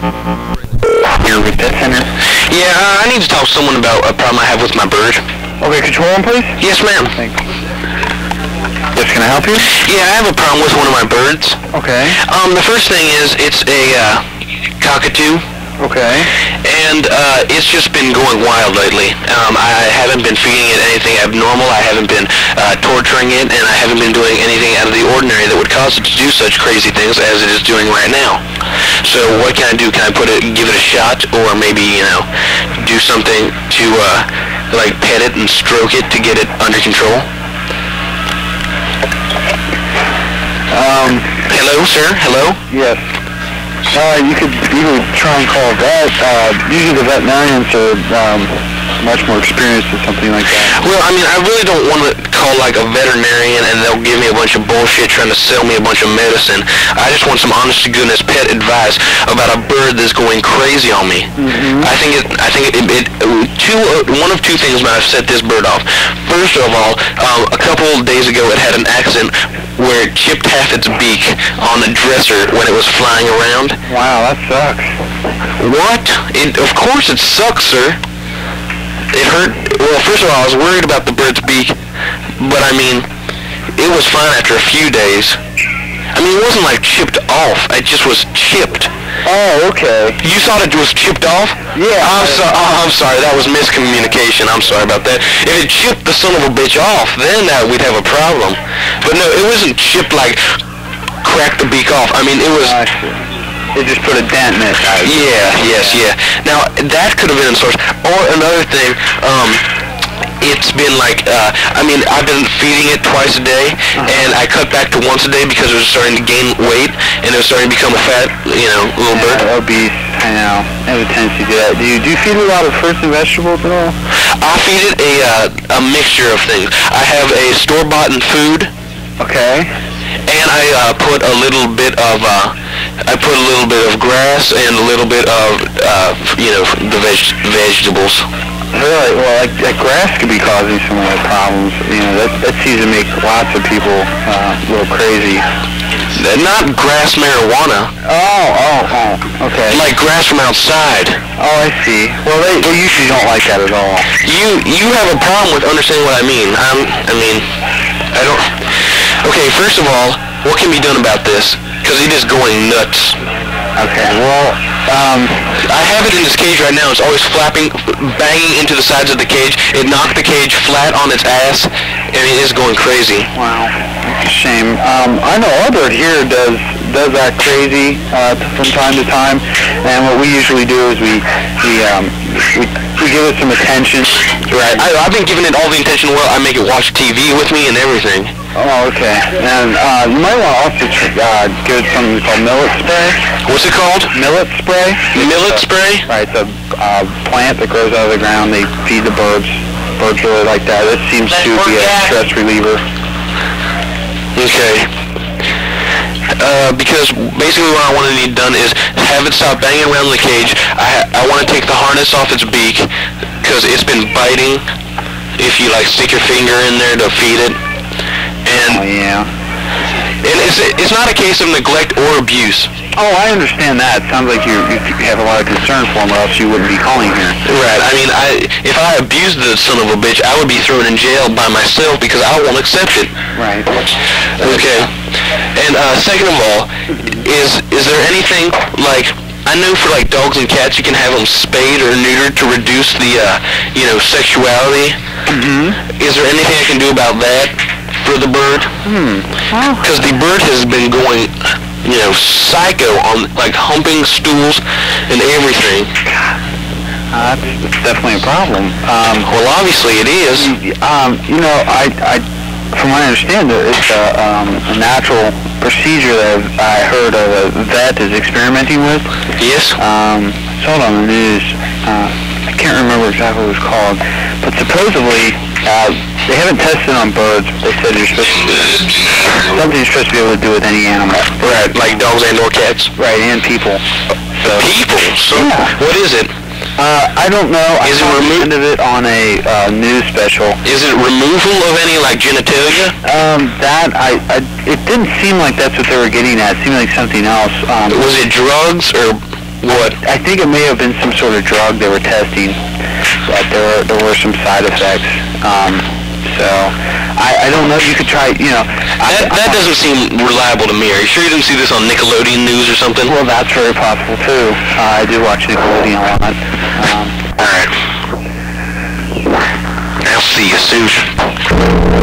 Here with Pet Center. Yeah, I need to talk to someone about a problem I have with my bird. Okay, could you hold on, please? Yes, ma'am. Thanks. Yes, can I help you? Yeah, I have a problem with one of my birds. Okay. The first thing is it's a cockatoo. Okay. And it's just been going wild lately. I haven't been feeding it anything abnormal. I haven't been torturing it, and I haven't been doing anything out of the ordinary that would cause it to do such crazy things as it is doing right now. So what can I do? Can I give it a shot, or maybe, do something to like pet it and stroke it to get it under control? Hello, sir? Hello? Yes. You could either try and call a vet. Usually the veterinarians are much more experienced with something like that. Well, I mean, I really don't want to call like a veterinarian and they'll give me a bunch of bullshit trying to sell me a bunch of medicine. I just want some honest to goodness pet advice about a bird that's going crazy on me. Mm-hmm. One of two things might have set this bird off. First of all, a couple of days ago it had an accident where it chipped half its beak on the dresser when it was flying around. Wow, that sucks. What? Of course it sucks, sir. It hurt. Well, first of all, I was worried about the bird's beak, but I mean, it was fine after a few days. I mean, it wasn't like chipped off. It just was chipped. Oh, okay. You thought it was chipped off? Yeah. I'm sorry. That was miscommunication. I'm sorry about that. If it chipped the son of a bitch off, then we'd have a problem. But no, it wasn't chipped like cracked the beak off. I mean, it was... It just put a dent in it. Yeah. Now, that could have been a source. Or another thing, it's been like, I've been feeding it twice a day, and I cut back to once a day because it was starting to gain weight, and it was starting to become a fat, little bird. Obese, I know. I have a tendency to do that. Do you feed it a lot of fruits and vegetables at all? I feed it a mixture of things. I have a store-bought food. Okay. And I put a little bit of grass and a little bit of the vegetables. Really? Well, like grass could be causing some of the problems. That seems to make lots of people a little crazy. Not grass marijuana. Oh, okay. Like grass from outside. Oh, I see. Well, they usually don't like that at all. You have a problem with understanding what I mean. I don't... Okay, first of all, what can be done about this? Because it is going nuts. Okay, well, I have it in this cage right now. It's always flapping, banging into the sides of the cage. It knocked the cage flat on its ass, and it is going crazy. Wow, that's a shame. I know our bird here does act crazy from time to time, and what we usually do is we give it some attention. Right. I've been giving it all the attention. Well, I make it watch TV with me and everything. Oh, okay. And you might want to also give it something called millet spray. What's it called? Millet spray. Millet spray? Right, it's a plant that grows out of the ground. They feed the birds. Birds really like that. It seems to be a stress reliever. Okay. Because basically what I want to need done is have it stop banging around the cage. I want to take the harness off its beak because it's been biting if you stick your finger in there to feed it. And, oh, yeah. And it's not a case of neglect or abuse. Oh, I understand that. It sounds like you have a lot of concern for him, or else you wouldn't be calling here. Right. I mean, if I abused the son of a bitch, I would be thrown in jail by myself because I won't accept it. Right. Okay. And second of all, is there anything I know for dogs and cats you can have them spayed or neutered to reduce the sexuality. Mm-hmm. Is there anything I can do about that for the bird? Because the bird has been going psycho on humping stools and everything. That's definitely a problem. Well, obviously it is. From what I understand, it's a natural procedure that I heard a vet is experimenting with. Yes. Saw it on the news. I can't remember exactly what it was called, but supposedly they haven't tested on birds. But they said something you're supposed to be able to do with any animal. Right, like dogs and or cats. Right, and people. So, people. So yeah. What is it? I don't know. Is it end of it on a news special. Is it removal of any genitalia? It didn't seem like that's what they were getting at. It seemed like something else. Was it drugs or? What? I think it may have been some sort of drug they were testing, but there were some side effects. So I don't know. You could try. That doesn't seem reliable to me. Are you sure you didn't see this on Nickelodeon News or something? Well, that's very possible too. I do watch Nickelodeon a lot. All right. I'll see you soon.